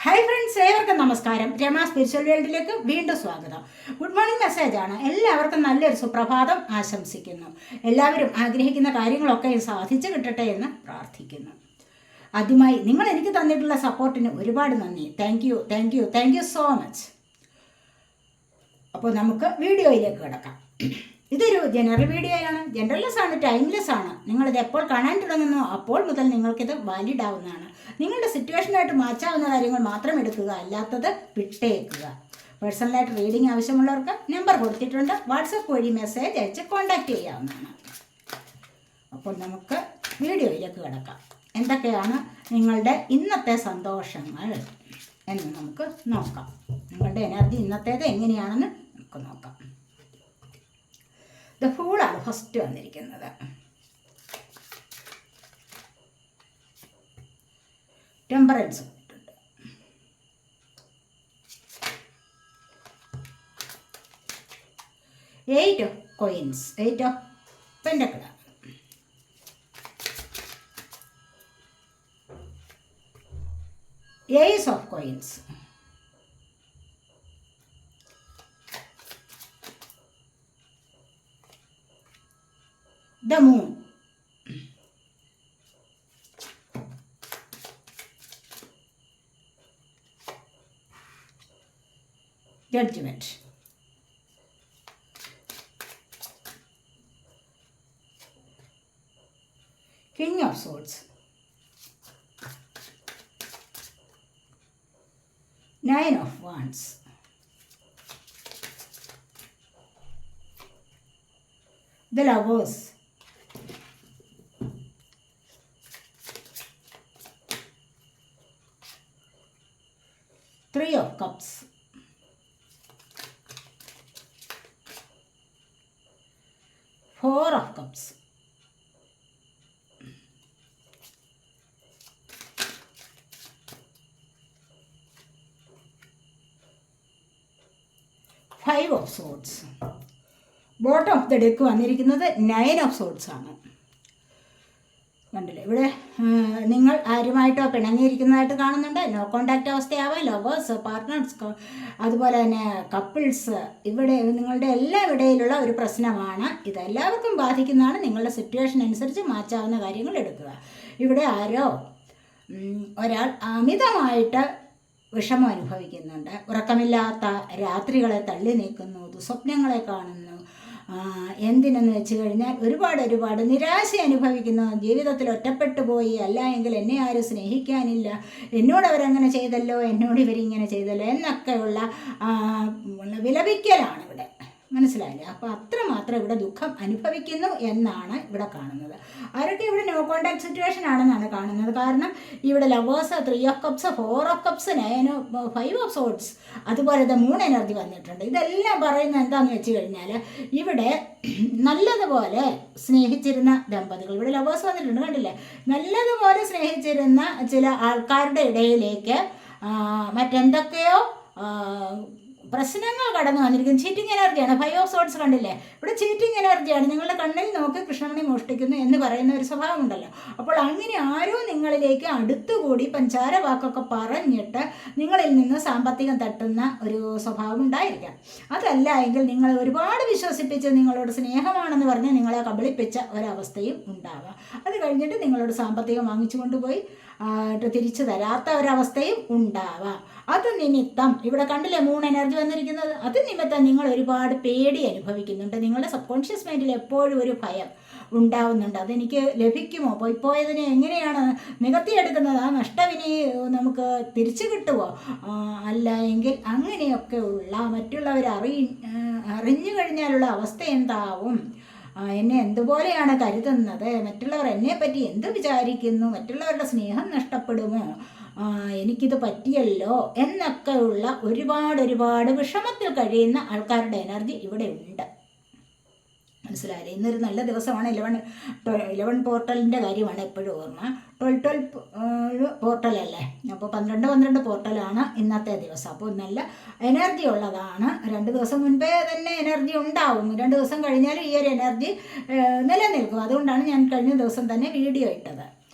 Hi friends, ഏവർക്കും നമസ്കാരം. Rama spiritual വേൾഡിലേക്ക് വീണ്ടും സ്വാഗതം. ഗുഡ് മോർണിംഗ് മെസ്സേജാണ്. എല്ലാവർക്കും നല്ലൊരു സുപ്രഭാതം ആശംസിക്കുന്നു. എല്ലാവരും ആഗ്രഹിക്കുന്ന കാര്യങ്ങളൊക്കെ സാധിച്ചു കിട്ടട്ടെ എന്ന് പ്രാർത്ഥിക്കുന്നു. ആദ്യമായി നിങ്ങൾ എനിക്ക് തന്നിട്ടുള്ള സപ്പോർട്ടിന് ഒരുപാട് നന്ദി. Thank you so much. അപ്പോൾ നമുക്ക് വീഡിയോയിലേക്ക് കിടക്കാം. ഇതൊരു ജനറൽ വീഡിയോയാണ്. ജനറൽലെസ് ആണ്, ടൈംലെസ് ആണ്. നിങ്ങളിത് എപ്പോൾ കാണാൻ തുടങ്ങുന്നോ അപ്പോൾ മുതൽ നിങ്ങൾക്കിത് വാലിഡ് ആവുന്നതാണ്. നിങ്ങളുടെ സിറ്റുവേഷനായിട്ട് മാച്ചാവുന്ന കാര്യങ്ങൾ മാത്രം എടുക്കുക, അല്ലാത്തത് വിട്ടേക്കുക. പേഴ്സണലായിട്ട് റീഡിംഗ് ആവശ്യമുള്ളവർക്ക് നമ്പർ കൊടുത്തിട്ടുണ്ട്. വാട്സപ്പ് വഴി മെസ്സേജ് അയച്ച് കോൺടാക്റ്റ് ചെയ്യാവുന്നതാണ്. അപ്പോൾ നമുക്ക് വീഡിയോയിലേക്ക് കിടക്കാം. എന്തൊക്കെയാണ് നിങ്ങളുടെ ഇന്നത്തെ സന്തോഷങ്ങൾ എന്ന് നമുക്ക് നോക്കാം. നിങ്ങളുടെ എനർജി ഇന്നത്തേത് എങ്ങനെയാണെന്ന് നമുക്ക് നോക്കാം. ദ ഫൂളാണ് ഫസ്റ്റ് വന്നിരിക്കുന്നത്. ടെമ്പറൻസ് വന്നിട്ടുണ്ട്. Eight of coins, eight of pentacle, ace of coins, the moon, judgment, king of swords, nine of wands, the lovers, three of cups, four of cups, five of swords. Bottom of the deck വന്നിരിക്കുന്നത് nine of swords ആണ്. കണ്ടില്ലേ, ഇവിടെ നിങ്ങൾ ആരുമായിട്ടോ പിണങ്ങിയിരിക്കുന്നതായിട്ട് കാണുന്നുണ്ട്. No contact അവസ്ഥയാവാം. Lovers, partners, അതുപോലെ തന്നെ കപ്പിൾസ്, ഇവിടെ നിങ്ങളുടെ എല്ലാ ഇടയിലുള്ള ഒരു പ്രശ്നമാണ്. ഇതെല്ലാവർക്കും ബാധിക്കുന്നതാണ്. നിങ്ങളുടെ സിറ്റുവേഷൻ അനുസരിച്ച് മാറ്റാവുന്ന കാര്യങ്ങൾ എടുക്കുക. ഇവിടെ ഒരാൾ അമിതമായിട്ട് വിഷമം അനുഭവിക്കുന്നുണ്ട്. ഉറക്കമില്ലാത്ത രാത്രികളെ തള്ളി നീക്കുന്നു, ദുസ്വപ്നങ്ങളെ കാണുന്നു. എന്തിനെന്ന് വെച്ച് കഴിഞ്ഞാൽ ഒരുപാട് നിരാശ അനുഭവിക്കുന്നു. ജീവിതത്തിൽ ഒറ്റപ്പെട്ടു പോയി, അല്ല എങ്കിൽ എന്നെ ആരും സ്നേഹിക്കാനില്ല, എന്നോട് അവരങ്ങനെ ചെയ്തല്ലോ, എന്നോട് ഇവരിങ്ങനെ ചെയ്തല്ലോ എന്നൊക്കെയുള്ള വിലപിക്കലാണ് ഇവിടെ. മനസ്സിലായില്ലേ? അപ്പോൾ അത്രമാത്രം ഇവിടെ ദുഃഖം അനുഭവിക്കുന്നു എന്നാണ് ഇവിടെ കാണുന്നത്. ആരൊക്കെ ഇവിടെ നോ കോണ്ടാക്ട് സിറ്റുവേഷൻ ആണെന്നാണ് കാണുന്നത്. കാരണം ഇവിടെ lovers, three of cups, four of cups, five of swords, അതുപോലെ ദ മൂൺ എനർജി വന്നിട്ടുണ്ട്. ഇതെല്ലാം പറയുന്നത് എന്താണെന്ന് വെച്ച് കഴിഞ്ഞാൽ ഇവിടെ നല്ലതുപോലെ സ്നേഹിച്ചിരുന്ന ദമ്പതികൾ, ഇവിടെ ലവേഴ്സ് വന്നിട്ടുണ്ട്, കണ്ടില്ലേ? നല്ലതുപോലെ സ്നേഹിച്ചിരുന്ന ചില ആൾക്കാരുടെ ഇടയിലേക്ക് മറ്റെന്തൊക്കെയോ പ്രശ്നങ്ങൾ കടന്നു വന്നിരിക്കുന്നു. ചീറ്റിംഗ് എനർജിയാണ്. ഫൈവ് ഓഫ് സോഡ്സ് കണ്ടില്ലേ? ഇവിടെ ചീറ്റിംഗ് എനർജിയാണ്. നിങ്ങളുടെ കണ്ണിൽ നോക്കി കൃഷ്ണമണി മോഷ്ടിക്കുന്നു എന്ന് പറയുന്ന ഒരു സ്വഭാവം ഉണ്ടല്ലോ. അപ്പോൾ അങ്ങനെ ആരോ നിങ്ങളിലേക്ക് അടുത്തുകൂടി പഞ്ചാര വാക്കൊക്കെ പറഞ്ഞിട്ട് നിങ്ങളിൽ നിന്ന് സാമ്പത്തികം തട്ടുന്ന ഒരു സ്വഭാവം ഉണ്ടായിരിക്കാം. അതല്ല എങ്കിൽ നിങ്ങൾ ഒരുപാട് വിശ്വസിപ്പിച്ച് നിങ്ങളോട് സ്നേഹമാണെന്ന് പറഞ്ഞ് നിങ്ങളെ കബളിപ്പിച്ച ഒരവസ്ഥയും ഉണ്ടാവാം. അത് കഴിഞ്ഞിട്ട് നിങ്ങളോട് സാമ്പത്തികം വാങ്ങിച്ചു കൊണ്ടുപോയി തിരിച്ചു തരാത്ത ഒരവസ്ഥയും ഉണ്ടാവാം. അത് നിമിത്തം ഇവിടെ കണ്ടില്ലേ മൂൺ എനർജി വന്നിരിക്കുന്നത്. അത് നിമിത്തം നിങ്ങൾ ഒരുപാട് പേടി അനുഭവിക്കുന്നുണ്ട്. നിങ്ങളുടെ സബ് കോൺഷ്യസ് മൈൻഡിൽ എപ്പോഴും ഒരു ഭയം ഉണ്ടാവുന്നുണ്ട്. അതെനിക്ക് ലഭിക്കുമോ, പോയതിനെ എങ്ങനെയാണ് നികത്തിയെടുക്കുന്നത്, ആ നഷ്ടവിനി നമുക്ക് തിരിച്ചു കിട്ടുമോ, അല്ല എങ്കിൽ അങ്ങനെയൊക്കെ ഉള്ള മറ്റുള്ളവർ അറിഞ്ഞു കഴിഞ്ഞാലുള്ള അവസ്ഥ എന്താവും, എന്നെ എന്തുപോലെയാണ് കരുതുന്നത്, മറ്റുള്ളവർ എന്നെപ്പറ്റി എന്ത് വിചാരിക്കുന്നു, മറ്റുള്ളവരുടെ സ്നേഹം നഷ്ടപ്പെടുമോ, എനിക്കിത് പറ്റിയല്ലോ എന്നൊക്കെയുള്ള ഒരുപാട് വിഷമത്തിൽ കഴിയുന്ന ആൾക്കാരുടെ എനർജി ഇവിടെ ഉണ്ട്. മനസ്സിലായില്ലേ? ഇന്നൊരു നല്ല ദിവസമാണ്. 11 പോർട്ടലിൻ്റെ കാര്യമാണ് എപ്പോഴും ഓർമ്മ. 12 പോർട്ടലല്ലേ? അപ്പോൾ 12 പോർട്ടലാണ് ഇന്നത്തെ ദിവസം. അപ്പോൾ നല്ല എനർജി ഉള്ളതാണ്. 2 ദിവസം മുൻപേ തന്നെ എനർജി ഉണ്ടാവും. 2 ദിവസം കഴിഞ്ഞാൽ ഈ ഒരു എനർജി നിലനിൽക്കും. അതുകൊണ്ടാണ് ഞാൻ കഴിഞ്ഞ ദിവസം തന്നെ വീഡിയോ ഇട്ടത്.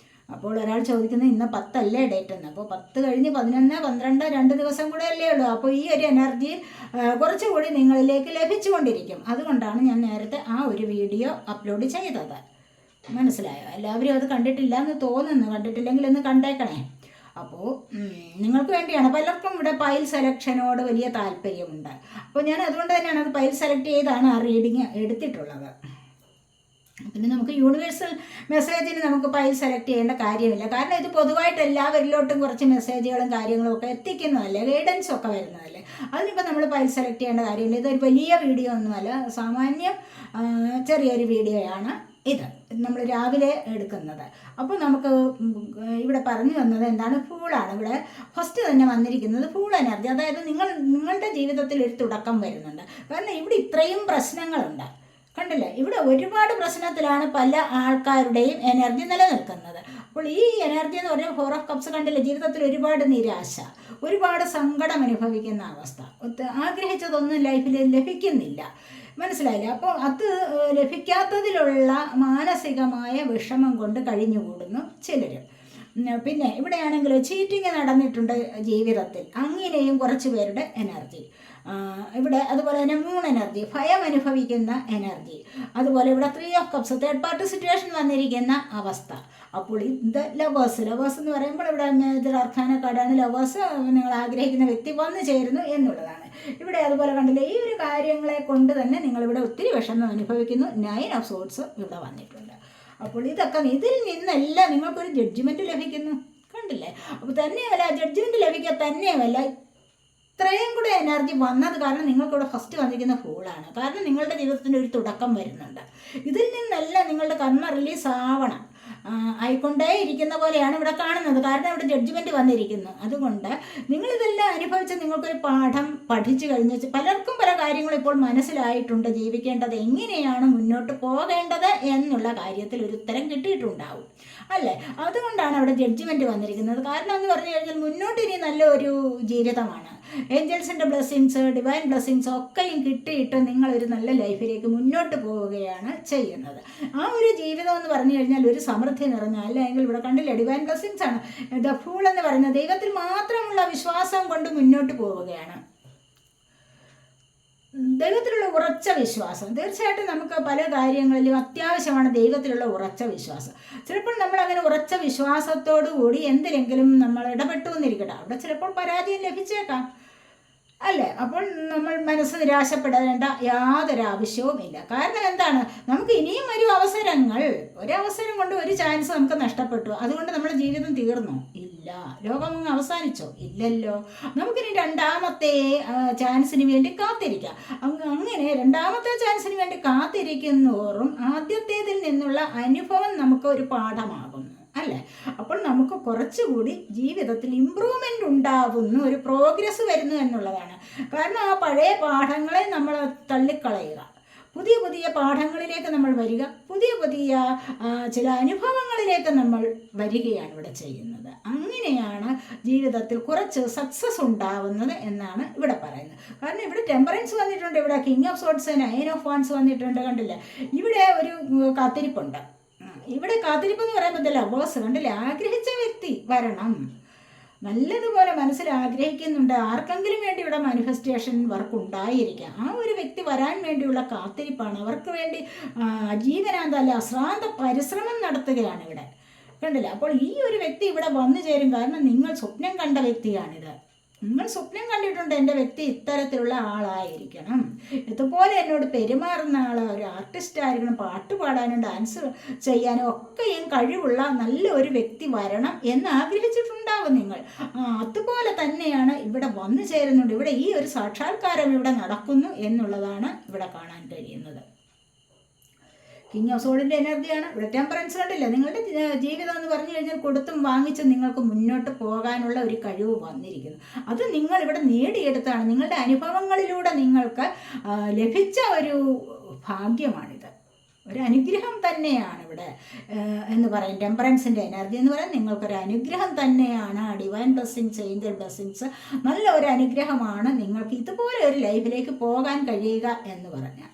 അപ്പോൾ ഒരാൾ ചോദിക്കുന്നത് ഇന്ന് 10 അല്ലേ ഡേറ്റ് എന്ന്. അപ്പോൾ 10 കഴിഞ്ഞ് 11, 12, 2 ദിവസം കൂടെ അല്ലേ ഉള്ളൂ. അപ്പോൾ ഈ ഒരു എനർജി കുറച്ചുകൂടി നിങ്ങളിലേക്ക് ലഭിച്ചുകൊണ്ടിരിക്കും. അതുകൊണ്ടാണ് ഞാൻ നേരത്തെ ആ ഒരു വീഡിയോ അപ്ലോഡ് ചെയ്തത്. മനസ്സിലായോ? എല്ലാവരും അത് കണ്ടിട്ടില്ല എന്ന് തോന്നുന്നു. കണ്ടിട്ടില്ലെങ്കിൽ ഒന്ന് കണ്ടേക്കണേ. അപ്പോൾ നിങ്ങൾക്ക് വേണ്ടിയാണ്. പലർക്കും ഇവിടെ പൈൽ സെലക്ഷനോട് വലിയ താല്പര്യമുണ്ട്. അപ്പോൾ ഞാൻ അതുകൊണ്ട് തന്നെയാണ് അത് പൈൽ സെലക്ട് ചെയ്താണ് ആ റീഡിങ് എടുത്തിട്ടുള്ളത്. പിന്നെ നമുക്ക് യൂണിവേഴ്സൽ മെസ്സേജിന് നമുക്ക് പൈൽ സെലക്ട് ചെയ്യേണ്ട കാര്യമില്ല. കാരണം ഇത് പൊതുവായിട്ട് എല്ലാവരിലോട്ടും കുറച്ച് മെസ്സേജുകളും കാര്യങ്ങളും ഒക്കെ എത്തിക്കുന്നതല്ലേ, ഗൈഡൻസും ഒക്കെ വരുന്നതല്ലേ. അതിനിപ്പോൾ നമ്മൾ പൈൽ സെലക്ട് ചെയ്യേണ്ട കാര്യമില്ല. ഇതൊരു വലിയ വീഡിയോ ഒന്നുമല്ല, സാമാന്യം ചെറിയൊരു വീഡിയോയാണ് ഇത് നമ്മൾ രാവിലെ എടുക്കുന്നത്. അപ്പോൾ നമുക്ക് ഇവിടെ പറഞ്ഞു തന്നത് എന്താണ്? ഫൂളാണ് ഇവിടെ ഫസ്റ്റ് തന്നെ വന്നിരിക്കുന്നത്. ഫൂൾ എനർജി, അതായത് നിങ്ങളുടെ ജീവിതത്തിൽ ഒരു തുടക്കം വരുന്നുണ്ട്. കാരണം ഇവിടെ ഇത്രയും പ്രശ്നങ്ങളുണ്ട്, കണ്ടില്ലേ? ഇവിടെ ഒരുപാട് പ്രശ്നത്തിലാണ് പല ആൾക്കാരുടെയും എനർജി നിലനിൽക്കുന്നത്. അപ്പോൾ ഈ എനർജി എന്ന് പറഞ്ഞാൽ 4 ഓഫ് കപ്സ് കണ്ടില്ലേ? ജീവിതത്തിൽ ഒരുപാട് നിരാശ, ഒരുപാട് സങ്കടം അനുഭവിക്കുന്ന അവസ്ഥ, ആഗ്രഹിച്ചതൊന്നും ലൈഫിൽ ലഭിക്കുന്നില്ല. മനസ്സിലായില്ലേ? അപ്പോൾ അത് ലഭിക്കാത്തതിലുള്ള മാനസികമായ വിഷമം കൊണ്ട് കഴിഞ്ഞുകൂടുന്നു ചിലർ. പിന്നെ ഇവിടെയാണെങ്കിൽ ചീറ്റിങ് നടന്നിട്ടുണ്ട് ജീവിതത്തിൽ, അങ്ങനെയും കുറച്ച് പേരുടെ എനർജി ഇവിടെ. അതുപോലെ തന്നെ മൂൺ എനർജി, ഭയം അനുഭവിക്കുന്ന എനർജി. അതുപോലെ ഇവിടെ 3 of cups, third party situation വന്നിരിക്കുന്ന അവസ്ഥ. അപ്പോൾ ഇത് ലവേഴ്സ് എന്ന് പറയുമ്പോൾ ഇവിടെ മേജർ അർക്കാന കാർഡാണ്. ലവേഴ്സ്, നിങ്ങൾ ആഗ്രഹിക്കുന്ന വ്യക്തി വന്നു ചേരുന്നു എന്നുള്ളതാണ് ഇവിടെ. അതുപോലെ കണ്ടില്ലേ, ഈ ഒരു കാര്യങ്ങളെ കൊണ്ട് തന്നെ നിങ്ങളിവിടെ ഒത്തിരി വിഷമം അനുഭവിക്കുന്നു. 9 ഓഫ് സോർട്സ് ഇവിടെ വന്നിട്ടുണ്ട്. അപ്പോൾ ഇതൊക്കെ ഇതിൽ നിന്നെല്ലാം നിങ്ങൾക്കൊരു ജഡ്ജ്മെൻറ്റ് ലഭിക്കുന്നു, കണ്ടില്ലേ? അപ്പോൾ തന്നെയല്ല ജഡ്ജ്മെൻറ്റ് ലഭിക്കുക തന്നെയുമല്ല, ഇത്രയും കൂടെ എനർജി വന്നത് കാരണം നിങ്ങൾക്കിവിടെ ഫസ്റ്റ് വന്നിരിക്കുന്ന ഫൂളാണ്. കാരണം നിങ്ങളുടെ ജീവിതത്തിൻ്റെ ഒരു തുടക്കം വരുന്നുണ്ട്. ഇതിൽ നിന്നെല്ലാം നിങ്ങളുടെ കർമ്മ റിലീസ് ആവണം, ആയിക്കൊണ്ടേ ഇരിക്കുന്ന പോലെയാണ് ഇവിടെ കാണുന്നത്. കാരണം ഇവിടെ ജഡ്ജ്മെൻറ്റ് വന്നിരിക്കുന്നു. അതുകൊണ്ട് നിങ്ങളിതെല്ലാം അനുഭവിച്ച് നിങ്ങൾക്കൊരു പാഠം പഠിച്ചു കഴിഞ്ഞ് പലർക്കും പല കാര്യങ്ങളും ഇപ്പോൾ മനസ്സിലായിട്ടുണ്ട്. ജീവിക്കേണ്ടത് എങ്ങനെയാണ്, മുന്നോട്ട് പോകേണ്ടത് എന്നുള്ള കാര്യത്തിൽ ഒരു ഉത്തരം കിട്ടിയിട്ടുണ്ടാവും അല്ലേ? അതുകൊണ്ടാണ് അവിടെ ജഡ്ജ്മെൻറ്റ് വന്നിരിക്കുന്നത്. കാരണം എന്ന് പറഞ്ഞു കഴിഞ്ഞാൽ മുന്നോട്ട് ഇനി നല്ലൊരു ജീവിതമാണ്. ഏഞ്ചൽസിൻ്റെ ബ്ലെസ്സിങ്സ്, ഡിവൈൻ ബ്ലെസ്സിങ്സ് ഒക്കെയും കിട്ടിയിട്ട് നിങ്ങളൊരു നല്ല ലൈഫിലേക്ക് മുന്നോട്ട് പോവുകയാണ് ചെയ്യുന്നത്. ആ ഒരു ജീവിതം എന്ന് പറഞ്ഞു കഴിഞ്ഞാൽ ഒരു സമൃദ്ധി നിറഞ്ഞ, അല്ലെങ്കിൽ ഇവിടെ കണ്ടില്ലേ ഡിവൈൻ ബ്ലെസ്സിങ്സ് ആണ്. ദ ഫൂൾ എന്ന് പറയുന്നത് ദൈവത്തിൽ മാത്രമുള്ള വിശ്വാസം കൊണ്ട് മുന്നോട്ട് പോവുകയാണ്. ദൈവത്തിലുള്ള ഉറച്ച വിശ്വാസം. തീർച്ചയായിട്ടും നമുക്ക് പല കാര്യങ്ങളിലും അത്യാവശ്യമാണ് ദൈവത്തിലുള്ള ഉറച്ച വിശ്വാസം. ചിലപ്പോൾ നമ്മൾ അങ്ങനെ ഉറച്ച വിശ്വാസത്തോടു കൂടി എന്തിലെങ്കിലും നമ്മൾ ഇടപെട്ടു എന്നിരിക്കട്ടെ, അവിടെ ചിലപ്പോൾ പരാജയം ലഭിച്ചേക്കാം അല്ലേ? അപ്പോൾ നമ്മൾ മനസ്സ് നിരാശപ്പെടേണ്ട യാതൊരു ആവശ്യവും ഇല്ല. കാരണം എന്താണ്? നമുക്ക് ഇനിയും ഒരവസരം കൊണ്ട് ഒരു ചാൻസ് നമുക്ക് നഷ്ടപ്പെട്ടു, അതുകൊണ്ട് നമ്മുടെ ജീവിതം തീർന്നോ? ഇല്ല. ലോകം അങ്ങ് അവസാനിച്ചോ? ഇല്ലല്ലോ. നമുക്കിനി രണ്ടാമത്തെ ചാൻസിന് വേണ്ടി കാത്തിരിക്കാം. അങ്ങനെ രണ്ടാമത്തെ ചാൻസിന് വേണ്ടി കാത്തിരിക്കുന്നോറും ആദ്യത്തേതിൽ നിന്നുള്ള അനുഭവം നമുക്ക് ഒരു പാഠമാകുന്നു അല്ലേ? അപ്പോൾ നമുക്ക് കുറച്ചുകൂടി ജീവിതത്തിൽ ഇമ്പ്രൂവ്മെൻ്റ് ഉണ്ടാവുന്നു, ഒരു പ്രോഗ്രസ് വരുന്നു എന്നുള്ളതാണ്. കാരണം ആ പഴയ പാഠങ്ങളെ നമ്മൾ തള്ളിക്കളയുക, പുതിയ പാഠങ്ങളിലേക്ക് നമ്മൾ വരിക, പുതിയ ചില അനുഭവങ്ങളിലേക്ക് നമ്മൾ വരികയാണ് ഇവിടെ ചെയ്യുന്നത്. അങ്ങനെയാണ് ജീവിതത്തിൽ കുറച്ച് സക്സസ് ഉണ്ടാവുന്നത് എന്നാണ് ഇവിടെ പറയുന്നത്. കാരണം ഇവിടെ ടെമ്പറൻസ് വന്നിട്ടുണ്ട്, ഇവിടെ king of sorts, 9 of wands വന്നിട്ടുണ്ട്. കണ്ടില്ലേ? ഇവിടെ ഒരു കാത്തിരിപ്പുണ്ട്. ഇവിടെ കാത്തിരിപ്പ് എന്ന് പറയുമ്പോൾ ലവേഴ്സ് കണ്ടില്ലേ? ആഗ്രഹിച്ച വ്യക്തി വരണം, നല്ലതുപോലെ മനസ്സിൽ ആഗ്രഹിക്കുന്നുണ്ട്. ആർക്കെങ്കിലും വേണ്ടി ഇവിടെ മാനിഫെസ്റ്റേഷൻ വർക്ക് ഉണ്ടായിരിക്കാം. ആ ഒരു വ്യക്തി വരാൻ വേണ്ടിയുള്ള കാത്തിരിപ്പാണ്. അവർക്ക് വേണ്ടി ജീവനാന്തല്ല അശ്രാന്ത പരിശ്രമം നടത്തുകയാണ് ഇവിടെ, കണ്ടില്ല? അപ്പോൾ ഈ ഒരു വ്യക്തി ഇവിടെ വന്നു ചേരും. കാരണം നിങ്ങൾ സ്വപ്നം കണ്ട വ്യക്തിയാണിത്. നിങ്ങൾ സ്വപ്നം കണ്ടിട്ടുണ്ട് എൻ്റെ വ്യക്തി ഇത്തരത്തിലുള്ള ആളായിരിക്കണം, ഇതുപോലെ എന്നോട് പെരുമാറുന്ന ആൾ, ഒരു ആർട്ടിസ്റ്റ് ആയിരിക്കണം, പാട്ട് പാടാനും ഡാൻസ് ചെയ്യാനും ഒക്കെയും കഴിവുള്ള നല്ല ഒരു വ്യക്തി വരണം എന്ന് ആഗ്രഹിച്ചിട്ടുണ്ടാവും നിങ്ങൾ. അതുപോലെ തന്നെയാണ് ഇവിടെ വന്നു ചേരുന്നുണ്ട്. ഇവിടെ ഈ ഒരു സാക്ഷാത്കാരം ഇവിടെ നടക്കുന്നു എന്നുള്ളതാണ് ഇവിടെ കാണാൻ കഴിയുന്നത്. കിങ് ഓഫ് സോഡിൻ്റെ എനർജിയാണ് ഇവിടെ. ടെമ്പറൻസ് കണ്ടില്ല? നിങ്ങളുടെ ജീവിതം എന്ന് പറഞ്ഞു കഴിഞ്ഞാൽ കൊടുത്തും വാങ്ങിച്ച് നിങ്ങൾക്ക് മുന്നോട്ട് പോകാനുള്ള ഒരു കഴിവ് വന്നിരിക്കുന്നു. അത് നിങ്ങൾ ഇവിടെ നേടിയെടുത്താണ്. നിങ്ങളുടെ അനുഭവങ്ങളിലൂടെ നിങ്ങൾക്ക് ലഭിച്ച ഒരു ഭാഗ്യമാണിത്, ഒരു അനുഗ്രഹം തന്നെയാണ് ഇവിടെ എന്ന് പറയും. ടെമ്പറൻസിൻ്റെ എനർജി എന്ന് പറയാൻ നിങ്ങൾക്കൊരു അനുഗ്രഹം തന്നെയാണ്. ഡിവൈൻ ബ്ലെസ്സിങ്സ്, ഏഞ്ചൽ ബ്ലെസ്സിങ്സ്, നല്ല ഒരു അനുഗ്രഹമാണ് നിങ്ങൾക്ക് ഇതുപോലെ ഒരു ലൈഫിലേക്ക് പോകാൻ കഴിയുക എന്ന് പറഞ്ഞാൽ.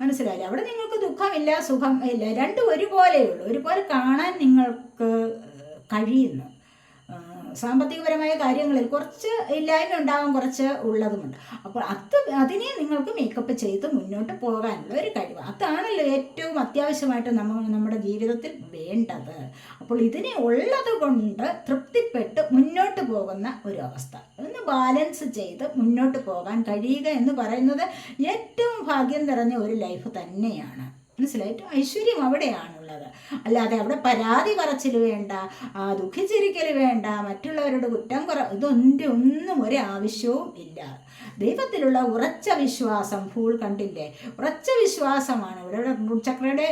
മനസ്സിലായില്ലേ? അവിടെ നിങ്ങൾക്ക് ദുഃഖമില്ല, സുഖം ഇല്ല, രണ്ടും ഒരുപോലെയുള്ളൂ. ഒരുപോലെ കാണാൻ നിങ്ങൾക്ക് കഴിയുന്നു. സാമ്പത്തികപരമായ കാര്യങ്ങളിൽ കുറച്ച് ഇല്ലായ്മ ഉണ്ടാകാൻ, കുറച്ച് ഉള്ളതുമുണ്ട്. അപ്പോൾ അതിനെ നിങ്ങൾക്ക് മേക്കപ്പ് ചെയ്ത് മുന്നോട്ട് പോകാനുള്ള ഒരു കഴിവ്, അതാണല്ലോ ഏറ്റവും അത്യാവശ്യമായിട്ട് നമ്മുടെ ജീവിതത്തിൽ വേണ്ടത്. അപ്പോൾ ഇതിനെ ഉള്ളത് കൊണ്ട് തൃപ്തിപ്പെട്ട് മുന്നോട്ട് പോകുന്ന ഒരു അവസ്ഥ, ഒന്ന് ബാലൻസ് ചെയ്ത് മുന്നോട്ട് പോകാൻ കഴിയുക എന്ന് പറയുന്നത് ഏറ്റവും ഭാഗ്യം നിറഞ്ഞ ഒരു ലൈഫ് തന്നെയാണ്. മനസ്സിലായിട്ട് ഐശ്വര്യം അവിടെയാണുള്ളത്. അല്ലാതെ അവിടെ പരാതി പറച്ചിൽ വേണ്ട, ദുഃഖിച്ചിരിക്കൽ വേണ്ട, മറ്റുള്ളവരോട് കുറ്റം ഒന്നും ഒരാവശ്യവും ഇല്ല. ദൈവത്തിലുള്ള ഉറച്ച വിശ്വാസം, ഫൂൾ കണ്ടില്ലേ, ഉറച്ച വിശ്വാസമാണ് ഇവിടെ. റൂട്ട് ചക്രയുടെ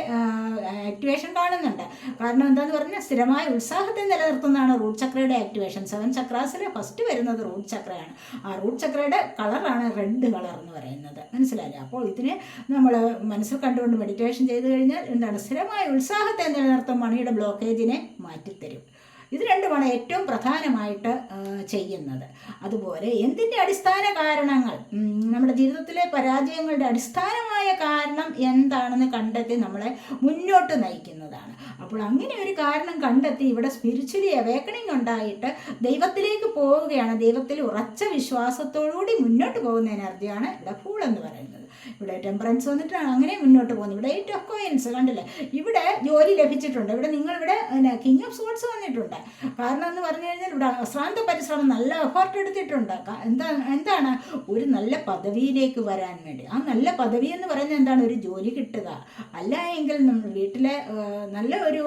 ആക്ടിവേഷൻ കാണുന്നുണ്ട്. കാരണം എന്താന്ന് പറഞ്ഞാൽ സ്ഥിരമായ ഉത്സാഹത്തെ നിലനിർത്തുന്നതാണ് റൂട്ട് ചക്രയുടെ ആക്ടിവേഷൻ. 7 ചക്രാസിൽ ഫസ്റ്റ് വരുന്നത് റൂട്ട് ചക്രയാണ്. ആ റൂട്ട് ചക്രയുടെ കളറാണ് റെഡ് കളർ എന്ന് പറയുന്നത്. മനസ്സിലായില്ലേ? അപ്പോൾ ഇതിനെ നമ്മൾ മനസ്സിൽ കണ്ടുകൊണ്ട് മെഡിറ്റേഷൻ ചെയ്ത് കഴിഞ്ഞാൽ എന്താണ്, സ്ഥിരമായ ഉത്സാഹത്തെ നിലനിർത്തും, മണിയുടെ ബ്ലോക്കേജിനെ മാറ്റിത്തരും. ഇത് രണ്ടുമാണ് ഏറ്റവും പ്രധാനമായിട്ട് ചെയ്യുന്നത്. അതുപോലെ എന്തിൻ്റെ അടിസ്ഥാന കാരണങ്ങൾ, നമ്മുടെ ജീവിതത്തിലെ പരാജയങ്ങളുടെ അടിസ്ഥാനമായ കാരണം എന്താണെന്ന് കണ്ടെത്തി നമ്മളെ മുന്നോട്ട് നയിക്കുന്നതാണ്. അപ്പോൾ അങ്ങനെ ഒരു കാരണം കണ്ടെത്തി ഇവിടെ സ്പിരിച്വലി അവേക്കണിങ് ഉണ്ടായിട്ട് ദൈവത്തിലേക്ക് പോവുകയാണ്. ദൈവത്തിൽ ഉറച്ച വിശ്വാസത്തോടുകൂടി മുന്നോട്ട് പോകുന്ന എനർജിയാണ് ഇവിടെ ഫൂൾ എന്ന് പറയുന്നത്. ഇവിടെ ടെമ്പറൻസ് വന്നിട്ടാണ് അങ്ങനെ മുന്നോട്ട് പോകുന്നത്. ഇവിടെ 8 ഓഫ് കോയിൻസ് കണ്ടില്ലേ, ഇവിടെ ജോലി ലഭിച്ചിട്ടുണ്ട്. ഇവിടെ നിങ്ങളിവിടെ കിങ് ഓഫ് സോർട്സ് വന്നിട്ടുണ്ട്. കാരണം എന്ന് പറഞ്ഞു കഴിഞ്ഞാൽ ഇവിടെ അശ്രാന്ത പരിശ്രമം, നല്ല എഫേർട്ട് എടുത്തിട്ടുണ്ട്. എന്താണ് ഒരു നല്ല പദവിയിലേക്ക് വരാൻ വേണ്ടി. ആ നല്ല പദവി എന്ന് പറയുന്നത് എന്താണ്, ഒരു ജോലി കിട്ടുക, അല്ല എങ്കിൽ നമ്മൾ വീട്ടിലെ നല്ല ഒരു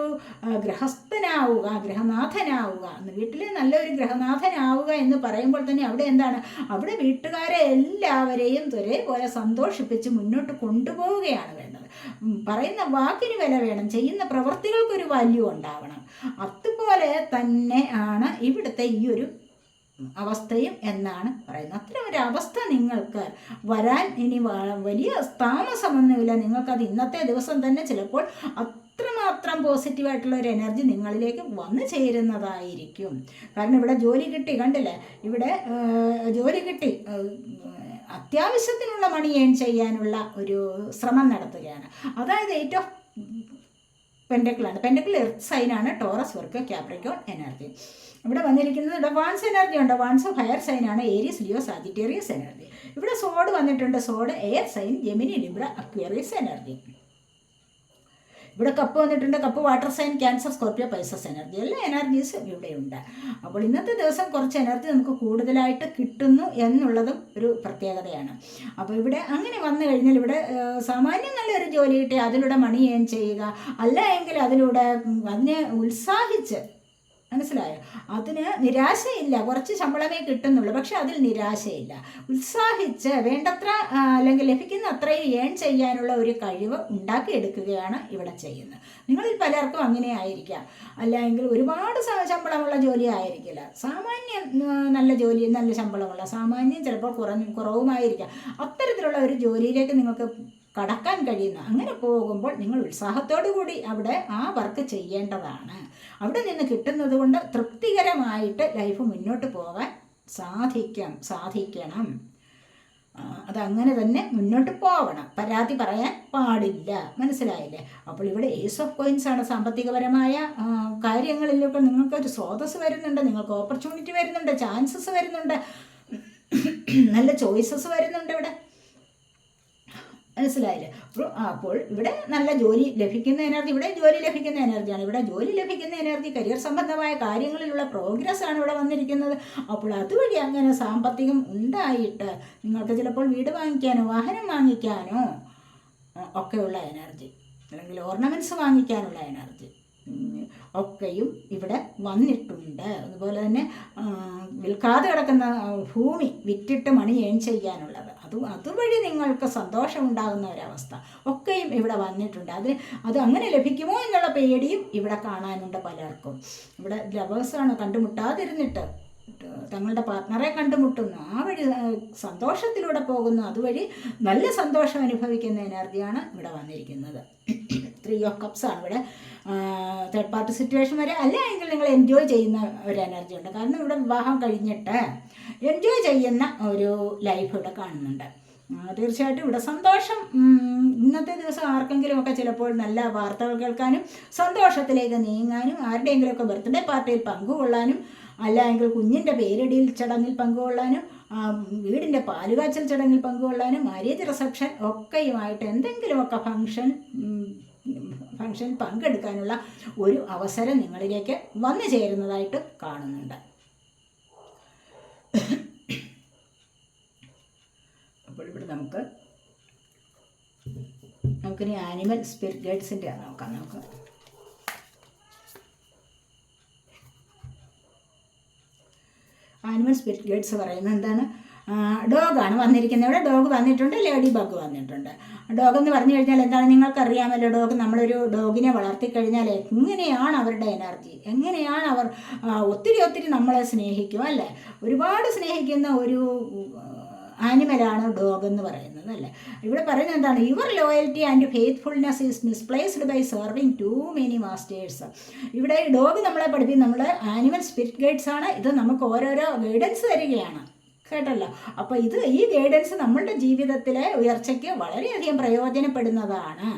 ഗൃഹസ്ഥനാവുക, ഗൃഹനാഥനാവുക. വീട്ടിലെ നല്ലൊരു ഗൃഹനാഥനാവുക എന്ന് പറയുമ്പോൾ തന്നെ അവിടെ എന്താണ്, അവിടെ വീട്ടുകാരെ എല്ലാവരെയും ഒരേപോലെ സന്തോഷിപ്പിച്ച് മുന്നോട്ട് കൊണ്ടുപോവുകയാണ് വേണ്ടത്. പറയുന്ന വാക്കിന് വില വേണം, ചെയ്യുന്ന പ്രവൃത്തികൾക്കൊരു വാല്യൂ ഉണ്ടാവണം. അതുപോലെ തന്നെ ആണ് ഇവിടുത്തെ ഈ ഒരു അവസ്ഥയും എന്നാണ് പറയുന്നത്. അത്തരം ഒരു അവസ്ഥ നിങ്ങൾക്ക് വരാൻ ഇനി വലിയ താമസമൊന്നുമില്ല. നിങ്ങൾക്കത് ഇന്നത്തെ ദിവസം തന്നെ ചിലപ്പോൾ അത്രമാത്രം പോസിറ്റീവായിട്ടുള്ള ഒരു എനർജി നിങ്ങളിലേക്ക് വന്നു ചേരുന്നതായിരിക്കും. കാരണം ഇവിടെ ജോലി കിട്ടി, കണ്ടില്ലേ, ഇവിടെ ജോലി കിട്ടി, അത്യാവശ്യത്തിനുള്ള മണി ഏൺ ചെയ്യാനുള്ള ഒരു ശ്രമം നടത്തുകയാണ്. അതായത് 8 ഓഫ് പെൻഡക്കിളാണ്. പെൻഡക്കിൾ എർത്ത് സൈനാണ്, ടോറസ്, വെർഗോ, ക്യാപ്രിക്കോൺ എനർജി. ഇവിടെ വന്നിരിക്കുന്നത് ഇവിടെ വാൻസ് എനർജി ഉണ്ട്. വാൻസ് ഫയർ സൈനാണ്, ഏരീസ്, ലിയോ, സാജിറ്റേറിയസ് എനർജി. ഇവിടെ സോഡ് വന്നിട്ടുണ്ട്. Sword air sign, Gemini, Libra, Aquarius energy. ഇവിടെ കപ്പ് വന്നിട്ടുണ്ട്. Cup water sign, Cancer, Scorpio, Pisces energy. എല്ലാ എനർജീസും ഇവിടെയുണ്ട്. അപ്പോൾ ഇന്നത്തെ ദിവസം കുറച്ച് എനർജി നമുക്ക് കൂടുതലായിട്ട് കിട്ടുന്നു എന്നുള്ളതും ഒരു പ്രത്യേകതയാണ്. അപ്പോൾ ഇവിടെ അങ്ങനെ വന്നു കഴിഞ്ഞാൽ ഇവിടെ സാമാന്യം നല്ലൊരു ജോലി കിട്ടി, അതിലൂടെ മണി ഏൺ ചെയ്യുക, അല്ല എങ്കിൽ അതിലൂടെ അതിനെ ഉത്സാഹിച്ച്, മനസ്സിലായോ, അതിന് നിരാശയില്ല. കുറച്ച് ശമ്പളമേ കിട്ടുന്നുള്ളൂ, പക്ഷെ അതിൽ നിരാശയില്ല. ഉത്സാഹിച്ച് വേണ്ടത്ര അല്ലെങ്കിൽ ലഭിക്കുന്ന അത്രയും ഏൺ ചെയ്യാനുള്ള ഒരു കഴിവ് ഉണ്ടാക്കിയെടുക്കുകയാണ് ഇവിടെ ചെയ്യുന്നത്. നിങ്ങളിൽ പലർക്കും അങ്ങനെ ആയിരിക്കാം. അല്ലെങ്കിൽ ഒരുപാട് ശമ്പളമുള്ള ജോലി ആയിരിക്കില്ല, സാമാന്യം നല്ല ജോലി, നല്ല ശമ്പളമുള്ള, സാമാന്യം ചിലപ്പോൾ കുറവുമായിരിക്കാം. അത്തരത്തിലുള്ള ഒരു ജോലിയിലേക്ക് നിങ്ങൾക്ക് കടക്കാൻ കഴിയുന്ന, അങ്ങനെ പോകുമ്പോൾ നിങ്ങൾ ഉത്സാഹത്തോടു കൂടി അവിടെ ആ വർക്ക് ചെയ്യേണ്ടതാണ്. അവിടെ നിന്ന് കിട്ടുന്നത് കൊണ്ട് തൃപ്തികരമായിട്ട് ലൈഫ് മുന്നോട്ട് പോകാൻ സാധിക്കണം. അതങ്ങനെ തന്നെ മുന്നോട്ട് പോകണം, പരാതി പറയാൻ പാടില്ല. മനസ്സിലായില്ലേ? അപ്പോൾ ഇവിടെ ഏസ് ഓഫ് കോയിൻസ് ആണ്. സാമ്പത്തികപരമായ കാര്യങ്ങളിലൊക്കെ നിങ്ങൾക്കൊരു സ്രോതസ് വരുന്നുണ്ട്, നിങ്ങൾക്ക് ഓപ്പർച്യൂണിറ്റി വരുന്നുണ്ട്, ചാൻസസ് വരുന്നുണ്ട്, നല്ല ചോയ്സസ് വരുന്നുണ്ട് ഇവിടെ. മനസ്സിലായില്ലേ? അപ്പോൾ ഇവിടെ നല്ല ജോലി ലഭിക്കുന്ന എനർജി, ഇവിടെ ജോലി ലഭിക്കുന്ന എനർജിയാണ്. ഇവിടെ ജോലി ലഭിക്കുന്ന എനർജി കരിയർ സംബന്ധമായ കാര്യങ്ങളിലുള്ള പ്രോഗ്രസ് ആണ് ഇവിടെ വന്നിരിക്കുന്നത്. അപ്പോൾ അതുവഴി അങ്ങനെ സാമ്പത്തികം ഉണ്ടായിട്ട് നിങ്ങൾക്ക് ചിലപ്പോൾ വീട് വാങ്ങിക്കാനോ വാഹനം വാങ്ങിക്കാനോ ഒക്കെയുള്ള എനർജി, അല്ലെങ്കിൽ ഓർണമെൻറ്റ്സ് വാങ്ങിക്കാനുള്ള എനർജി ഒക്കെയും ഇവിടെ വന്നിട്ടുണ്ട്. അതുപോലെ തന്നെ വിൽക്കാതെ കിടക്കുന്ന ഭൂമി വിറ്റിട്ട് മണി ഏൺ ചെയ്യാനുള്ളത്, അതുവഴി നിങ്ങൾക്ക് സന്തോഷമുണ്ടാകുന്ന ഒരവസ്ഥ ഒക്കെയും ഇവിടെ വന്നിട്ടുണ്ട്. അത് അങ്ങനെ ലഭിക്കുമോ എന്നുള്ള പേടിയും ഇവിടെ കാണാനുണ്ട് പലർക്കും. ഇവിടെ ലവേഴ്സാണ് കണ്ടുമുട്ടാതിരുന്നിട്ട് തങ്ങളുടെ പാർട്ട്ണറെ കണ്ടുമുട്ടുന്നു, ആ വഴി സന്തോഷത്തിലൂടെ പോകുന്നു, അതുവഴി നല്ല സന്തോഷം അനുഭവിക്കുന്ന എനർജിയാണ് ഇവിടെ വന്നിരിക്കുന്നത്. 3 ഓഫ് കപ്സ് ആണ് ഇവിടെ. തേർഡ് പാർട്ടി സിറ്റുവേഷൻ വരെ അല്ല എങ്കിൽ നിങ്ങൾ എൻജോയ് ചെയ്യുന്ന ഒരു എനർജി ഉണ്ട്. കാരണം ഇവിടെ വിവാഹം കഴിഞ്ഞിട്ട് എൻജോയ് ചെയ്യുന്ന ഒരു ലൈഫ് ഇവിടെ കാണുന്നുണ്ട്. തീർച്ചയായിട്ടും ഇവിടെ സന്തോഷം. ഇന്നത്തെ ദിവസം ആർക്കെങ്കിലുമൊക്കെ ചിലപ്പോൾ നല്ല വാർത്തകൾ കേൾക്കാനും സന്തോഷത്തിലേക്ക് നീങ്ങാനും ആരുടെയെങ്കിലുമൊക്കെ ബർത്ത്ഡേ പാർട്ടിയിൽ പങ്കുകൊള്ളാനും അല്ലെങ്കിൽ കുഞ്ഞിൻ്റെ പേരിടിയിൽ ചടങ്ങിൽ പങ്കുകൊള്ളാനും വീടിൻ്റെ പാലുകാച്ചൽ ചടങ്ങിൽ പങ്കുകൊള്ളാനും മാരേജ് റിസപ്ഷൻ ഒക്കെയുമായിട്ട് എന്തെങ്കിലുമൊക്കെ ഫംഗ്ഷൻ പങ്കെടുക്കാനുള്ള ഒരു അവസരം നിങ്ങളിലേക്ക് വന്നു ചേരുന്നതായിട്ട് കാണുന്നുണ്ട്. അപ്പോൾ ഇവിടെ നമുക്കിനി ആനിമൽ സ്പിരിറ്റ് ഗൈഡ്സിൻ്റെ നോക്കാം. ആനിമൽ സ്പിരിറ്റ് ഗൈഡ്സ് പറയുന്നത് എന്താണ്? ഡോഗാണ് വന്നിരിക്കുന്നത്. ഇവിടെ ഡോഗ് വന്നിട്ടുണ്ട്, ലേഡി ബഗ് വന്നിട്ടുണ്ട്. ഡോഗ് എന്ന് പറഞ്ഞു കഴിഞ്ഞാൽ എന്താണ്? നിങ്ങൾക്കറിയാമല്ലോ, ഡോഗ് നമ്മളൊരു ഡോഗിനെ വളർത്തിക്കഴിഞ്ഞാൽ എങ്ങനെയാണ് അവരുടെ എനർജി, എങ്ങനെയാണ് അവർ ഒത്തിരി നമ്മളെ സ്നേഹിക്കും അല്ലേ? ഒരുപാട് സ്നേഹിക്കുന്ന ഒരു ആനിമലാണ് ഡോഗ് എന്ന് പറയുന്നത് അല്ലേ? ഇവിടെ പറയുന്നത് എന്താണ്? Your loyalty and faithfulness is misplaced by serving too many masters. ഇവിടെ ഡോഗ് നമ്മളെ പഠിപ്പിക്കും. നമ്മൾ ആനിമൽ സ്പിരിറ്റ് ഗൈഡ്സ് ആണ്. ഇത് നമുക്ക് ഓരോരോ ഗൈഡൻസ് തരികയാണ്, കേട്ടല്ലോ. അപ്പോൾ ഈ ഗൈഡൻസ് നമ്മളുടെ ജീവിതത്തിലെ ഉയർച്ചയ്ക്ക് വളരെയധികം പ്രയോജനപ്പെടുന്നതാണ്.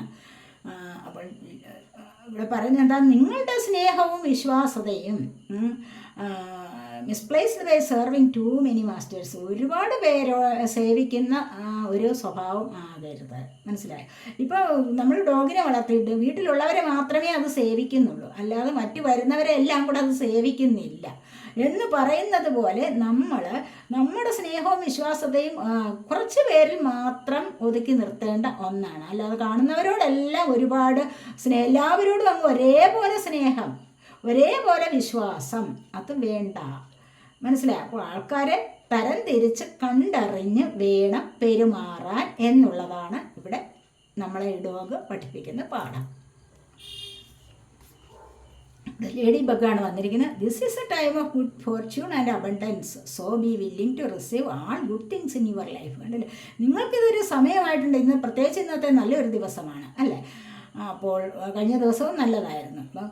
അപ്പോൾ ഇവിടെ പറയുന്നത് എന്താ? നിങ്ങളുടെ സ്നേഹവും വിശ്വാസതയും misplaced by serving too many masters. ഒരുപാട് പേരോ സേവിക്കുന്ന ഒരു സ്വഭാവം ആകരുത്. മനസ്സിലായോ? ഇപ്പോൾ നമ്മൾ ഡോഗിനെ വളർത്തിയിട്ട് വീട്ടിലുള്ളവരെ മാത്രമേ അത് സേവിക്കുന്നുള്ളൂ, അല്ലാതെ മറ്റു വരുന്നവരെ എല്ലാം കൂടെ അത് സേവിക്കുന്നില്ല എന്ന് പറയുന്നത് പോലെ നമ്മുടെ സ്നേഹവും വിശ്വാസതയും കുറച്ച് പേരിൽ മാത്രം ഒതുക്കി നിർത്തേണ്ട ഒന്നാണ്. അല്ലാതെ കാണുന്നവരോടെല്ലാം ഒരുപാട് എല്ലാവരോടും അങ്ങ് ഒരേപോലെ സ്നേഹം, ഒരേപോലെ വിശ്വാസം അത് വേണ്ട. മനസ്സിലായി? അപ്പോൾ ആൾക്കാരെ തരം തിരിച്ച് കണ്ടറിഞ്ഞ് വേണം പെരുമാറാൻ എന്നുള്ളതാണ് ഇവിടെ നമ്മളെ ഡോഗ് പഠിപ്പിക്കുന്ന പാഠം. ലേഡി ബഗ്ഗാണ് വന്നിരിക്കുന്നത്. This is a time of good fortune and abundance, so be willing to receive all good things in your life. കണ്ടില്ലേ? നിങ്ങൾക്കിതൊരു സമയമായിട്ടുണ്ട്. ഇന്ന് പ്രത്യേകിച്ച് ഇന്നത്തെ നല്ലൊരു ദിവസമാണ് അല്ലേ? അപ്പോൾ കഴിഞ്ഞ ദിവസവും നല്ലതായിരുന്നു. അപ്പോൾ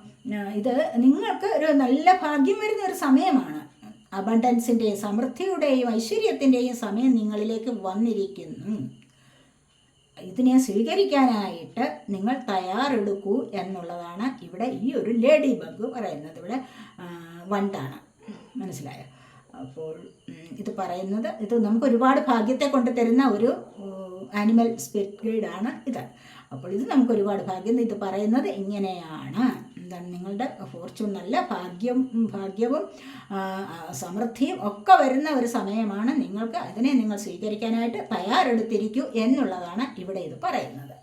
ഇത് നിങ്ങൾക്ക് ഒരു നല്ല ഭാഗ്യം വരുന്ന ഒരു സമയമാണ്. അബണ്ടൻസിൻ്റെയും സമൃദ്ധിയുടെയും ഐശ്വര്യത്തിൻ്റെയും സമയം നിങ്ങളിലേക്ക് വന്നിരിക്കുന്നു. ഇതിനെ സ്വീകരിക്കാനായിട്ട് നിങ്ങൾ തയ്യാറെടുക്കൂ എന്നുള്ളതാണ് ഇവിടെ ഈ ഒരു ലേഡി ബഗ് പറയുന്നത്. ഇവിടെ വണ്ടാണ്, മനസ്സിലായോ? അപ്പോൾ ഇത് പറയുന്നത്, ഇത് നമുക്ക് ഒരുപാട് ഭാഗ്യത്തെ കൊണ്ട് തരുന്ന ഒരു ആനിമൽ സ്പിരിറ്റ് ഗൈഡാണ് ഇത്. അപ്പോൾ ഇത് നമുക്ക് ഒരുപാട് ഭാഗ്യം. ഇത് പറയുന്നത് ഇങ്ങനെയാണ്, എന്താണ്? നിങ്ങളുടെ ഫോർച്യൂൺ, നല്ല ഭാഗ്യവും സമൃദ്ധിയും ഒക്കെ വരുന്ന ഒരു സമയമാണ്. നിങ്ങൾക്ക് അതിനെ നിങ്ങൾ സ്വീകരിക്കാനായിട്ട് തയ്യാറെടുത്തിരിക്കൂ എന്നുള്ളതാണ് ഇവിടെ ഇത് പറയുന്നത്.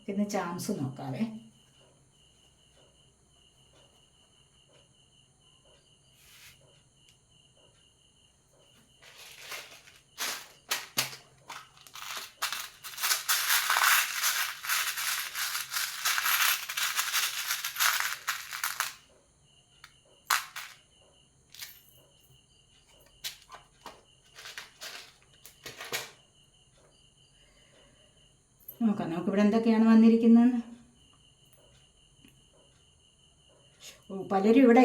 പിന്നെ ചാൻസ് നോക്കാവേ. നോക്കാം നമുക്കിവിടെ എന്തൊക്കെയാണ് വന്നിരിക്കുന്നതെന്ന്. പലരും ഇവിടെ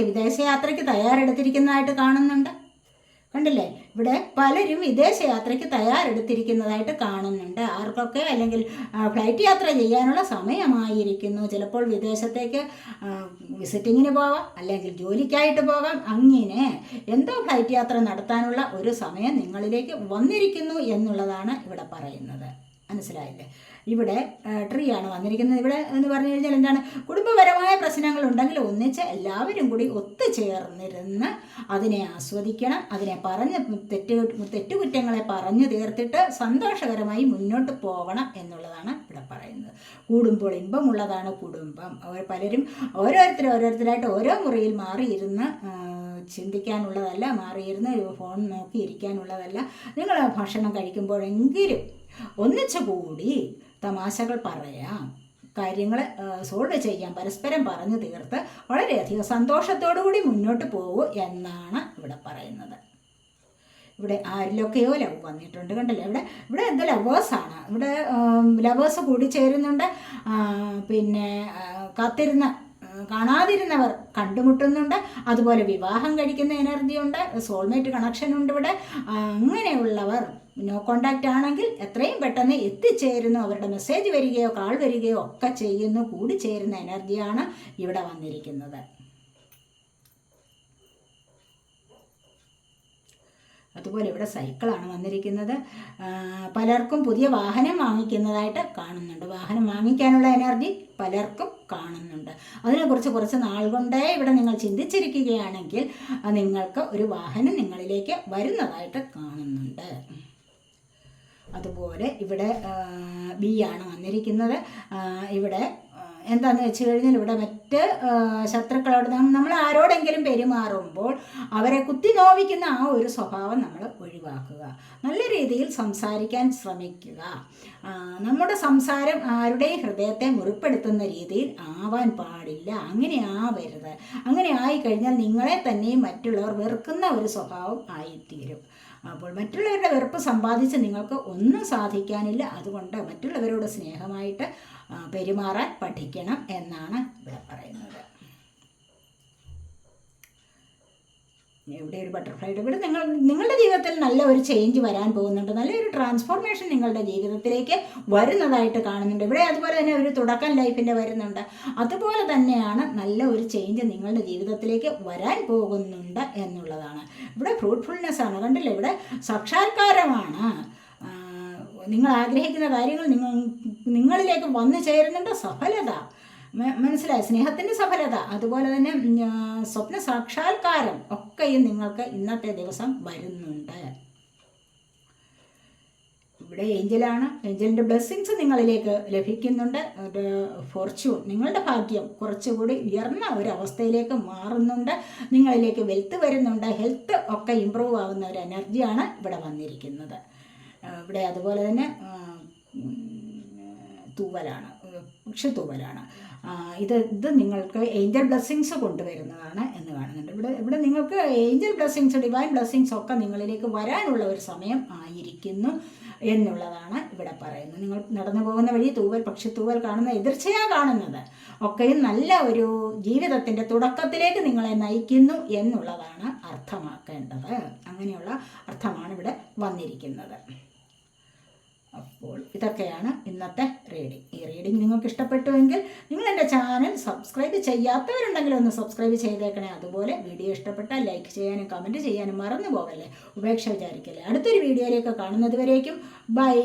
വിദേശയാത്രയ്ക്ക് തയ്യാറെടുത്തിരിക്കുന്നതായിട്ട് കാണുന്നുണ്ട്. കണ്ടില്ലേ? ഇവിടെ പലരും വിദേശയാത്രയ്ക്ക് തയ്യാറെടുത്തിരിക്കുന്നതായിട്ട് കാണുന്നുണ്ട്. ആർക്കൊക്കെ അല്ലെങ്കിൽ ഫ്ലൈറ്റ് യാത്ര ചെയ്യാനുള്ള സമയമായിരിക്കുന്നു. ചിലപ്പോൾ വിദേശത്തേക്ക് വിസിറ്റിങ്ങിന് പോകാം, അല്ലെങ്കിൽ ജോലിക്കായിട്ട് പോകാം. അങ്ങനെ എന്തോ ഫ്ലൈറ്റ് യാത്ര നടത്താനുള്ള ഒരു സമയം നിങ്ങളിലേക്ക് വന്നിരിക്കുന്നു എന്നുള്ളതാണ് ഇവിടെ പറയുന്നത്. മനസ്സിലായില്ലേ? ഇവിടെ ട്രീ ആണ് വന്നിരിക്കുന്നത്. ഇവിടെ എന്ന് പറഞ്ഞു കഴിഞ്ഞാൽ എന്താണ്? കുടുംബപരമായ പ്രശ്നങ്ങളുണ്ടെങ്കിൽ ഒന്നിച്ച് എല്ലാവരും കൂടി ഒത്തുചേർന്നിരുന്ന് അതിനെ ആസ്വദിക്കണം. അതിനെ തെറ്റുകുറ്റങ്ങളെ പറഞ്ഞു തീർത്തിട്ട് സന്തോഷകരമായി മുന്നോട്ട് പോകണം എന്നുള്ളതാണ് ഇവിടെ പറയുന്നത്. കൂടുമ്പോൾ ഇമ്പമുള്ളതാണ് കുടുംബം. പലരും ഓരോരുത്തരായിട്ട് ഓരോ മുറിയിൽ മാറിയിരുന്ന് ചിന്തിക്കാനുള്ളതല്ല, മാറിയിരുന്ന് ഫോൺ നോക്കി ഇരിക്കാനുള്ളതല്ല. നിങ്ങൾ ഭക്ഷണം കഴിക്കുമ്പോഴെങ്കിലും ഒന്നിച്ചു കൂടി തമാശകൾ പറയാം, കാര്യങ്ങൾ സോൾവ് ചെയ്യാം, പരസ്പരം പറഞ്ഞു തീർത്ത് വളരെയധികം സന്തോഷത്തോടു കൂടി മുന്നോട്ട് പോകൂ എന്നാണ് ഇവിടെ പറയുന്നത്. ഇവിടെ ആരിലൊക്കെയോ ലവ് വന്നിട്ടുണ്ട്. കണ്ടല്ലേ? ഇവിടെ എന്താ ലവേഴ്സാണ്. ഇവിടെ ലവേഴ്സ് കൂടി ചേരുന്നുണ്ട്. പിന്നെ കാത്തിരുന്ന കാണാതിരുന്നവർ കണ്ടുമുട്ടുന്നുണ്ട്. അതുപോലെ വിവാഹം കഴിക്കുന്ന എനർജി ഉണ്ട്, സോൾമേറ്റ് കണക്ഷൻ ഉണ്ട് ഇവിടെ. അങ്ങനെയുള്ളവർ നോ കോണ്ടാക്റ്റ് ആണെങ്കിൽ എത്രയും പെട്ടെന്ന് എത്തിച്ചേരുന്നു. അവരുടെ മെസ്സേജ് വരികയോ കാൾ വരികയോ ഒക്കെ ചെയ്യുന്നു. കൂടി ചേരുന്ന എനർജിയാണ് ഇവിടെ വന്നിരിക്കുന്നത്. അതുപോലെ ഇവിടെ സൈക്കിളാണ് വന്നിരിക്കുന്നത്. പലർക്കും പുതിയ വാഹനം വാങ്ങിക്കുന്നതായിട്ട് കാണുന്നുണ്ട്. വാഹനം വാങ്ങിക്കാനുള്ള എനർജി പലർക്കും കാണുന്നുണ്ട്. അതിനെക്കുറിച്ച് കുറച്ച് നാൾ കൊണ്ടേ ഇവിടെ നിങ്ങൾ ചിന്തിച്ചിരിക്കുകയാണെങ്കിൽ നിങ്ങൾക്ക് ഒരു വാഹനം നിങ്ങളിലേക്ക് വരുന്നതായിട്ട് കാണുന്നുണ്ട്. അതുപോലെ ഇവിടെ ബി ആണ് വന്നിരിക്കുന്നത്. ഇവിടെ എന്താണെന്ന് വെച്ച് കഴിഞ്ഞാൽ ഇവിടെ മറ്റ് ശത്രുക്കളോട് നമ്മൾ ആരോടെങ്കിലും പെരുമാറുമ്പോൾ അവരെ കുത്തി നോവിക്കുന്ന ആ ഒരു സ്വഭാവം നമ്മൾ ഒഴിവാക്കുക. നല്ല രീതിയിൽ സംസാരിക്കാൻ ശ്രമിക്കുക. നമ്മുടെ സംസാരം ആരുടെയും ഹൃദയത്തെ മുറിപ്പെടുത്തുന്ന രീതിയിൽ ആവാൻ പാടില്ല. അങ്ങനെ ആവരുത്. അങ്ങനെ ആയിക്കഴിഞ്ഞാൽ നിങ്ങളെ തന്നെയും മറ്റുള്ളവർ വെറുക്കുന്ന ഒരു സ്വഭാവം ആയിത്തീരും. അപ്പോൾ മറ്റുള്ളവരുടെ വെറുപ്പ് സമ്പാദിച്ച് നിങ്ങൾക്ക് ഒന്നും സാധിക്കാനില്ല. അതുകൊണ്ട് മറ്റുള്ളവരോട് സ്നേഹമായിട്ട് പെരുമാറാൻ പഠിക്കണം എന്നാണ് ഇവിടെ പറയുന്നത്. ഇവിടെ ഒരു ബട്ടർഫ്ലൈയുടെ ഇവിടെ നിങ്ങളുടെ ജീവിതത്തിൽ നല്ല ഒരു ചേഞ്ച് വരാൻ പോകുന്നുണ്ട്. നല്ലൊരു ട്രാൻസ്ഫോർമേഷൻ നിങ്ങളുടെ ജീവിതത്തിലേക്ക് വരുന്നതായിട്ട് കാണുന്നുണ്ട്. ഇവിടെ അതുപോലെ തന്നെ ഒരു തുടക്കം ലൈഫിൻ്റെ വരുന്നുണ്ട്. അതുപോലെ തന്നെയാണ് നല്ല ഒരു ചേഞ്ച് നിങ്ങളുടെ ജീവിതത്തിലേക്ക് വരാൻ പോകുന്നുണ്ട് എന്നുള്ളതാണ്. ഇവിടെ ഫ്രൂട്ട്ഫുൾനെസ് ആണ്. കണ്ടില്ലേ, ഇവിടെ സാക്ഷാത്കാരമാണ്. നിങ്ങൾ ആഗ്രഹിക്കുന്ന കാര്യങ്ങൾ നിങ്ങളിലേക്ക് വന്നു ചേരുന്നുണ്ട്. സഫലത മനസ്സിലായി, സ്നേഹത്തിൻ്റെ സഫലത, അതുപോലെ തന്നെ സ്വപ്ന സാക്ഷാത്കാരം ഒക്കെയും നിങ്ങൾക്ക് ഇന്നത്തെ ദിവസം വരുന്നുണ്ട്. ഇവിടെ ഏഞ്ചലാണ്. ഏഞ്ചലിൻ്റെ ബ്ലെസ്സിങ്സ് നിങ്ങളിലേക്ക് ലഭിക്കുന്നുണ്ട്. ഒരു ഫോർച്യൂൺ, നിങ്ങളുടെ ഭാഗ്യം കുറച്ചുകൂടി ഉയർന്ന ഒരു അവസ്ഥയിലേക്ക് മാറുന്നുണ്ട്. നിങ്ങളിലേക്ക് വെൽത്ത് വരുന്നുണ്ട്. ഹെൽത്ത് ഒക്കെ ഇമ്പ്രൂവ് ആകുന്ന ഒരു എനർജിയാണ് ഇവിടെ വന്നിരിക്കുന്നത്. ഇവിടെ അതുപോലെ തന്നെ തൂവലാണ്, പക്ഷിത്തൂവലാണ്. ഇത് നിങ്ങൾക്ക് ഏഞ്ചൽ ബ്ലെസ്സിങ്സ് കൊണ്ടുവരുന്നതാണ് എന്ന് കാണുന്നുണ്ട്. ഇവിടെ നിങ്ങൾക്ക് ഏഞ്ചൽ ബ്ലെസ്സിങ്സ്, ഡിവൈൻ ബ്ലെസ്സിങ്സ് ഒക്കെ നിങ്ങളിലേക്ക് വരാനുള്ള ഒരു സമയം ആയിരിക്കുന്നു എന്നുള്ളതാണ് ഇവിടെ പറയുന്നത്. നിങ്ങൾ നടന്നു പോകുന്ന വഴി പക്ഷിത്തൂവൽ കാണുന്ന എതിർച്ചയാണ് കാണുന്നത്. ഒക്കെയും നല്ല ഒരു ജീവിതത്തിൻ്റെ തുടക്കത്തിലേക്ക് നിങ്ങളെ നയിക്കുന്നു എന്നുള്ളതാണ് അർത്ഥമാക്കേണ്ടത്. അങ്ങനെയുള്ള അർത്ഥമാണ് ഇവിടെ വന്നിരിക്കുന്നത്. അപ്പോൾ ഇതൊക്കെയാണ് ഇന്നത്തെ റീഡിംഗ്. ഈ റീഡിംഗ് നിങ്ങൾക്ക് ഇഷ്ടപ്പെട്ടുവെങ്കിൽ നിങ്ങൾ എൻ്റെ ചാനൽ സബ്സ്ക്രൈബ് ചെയ്യാത്തവരുണ്ടെങ്കിൽ ഒന്ന് സബ്സ്ക്രൈബ് ചെയ്തേക്കണേ. അതുപോലെ വീഡിയോ ഇഷ്ടപ്പെട്ടാൽ ലൈക്ക് ചെയ്യാനും കമൻറ്റ് ചെയ്യാനും മറന്നു പോകല്ലേ, ഉപേക്ഷ വിചാരിക്കല്ലേ. അടുത്തൊരു വീഡിയോയിലേക്ക് കാണുന്നത് വരേക്കും ബൈ.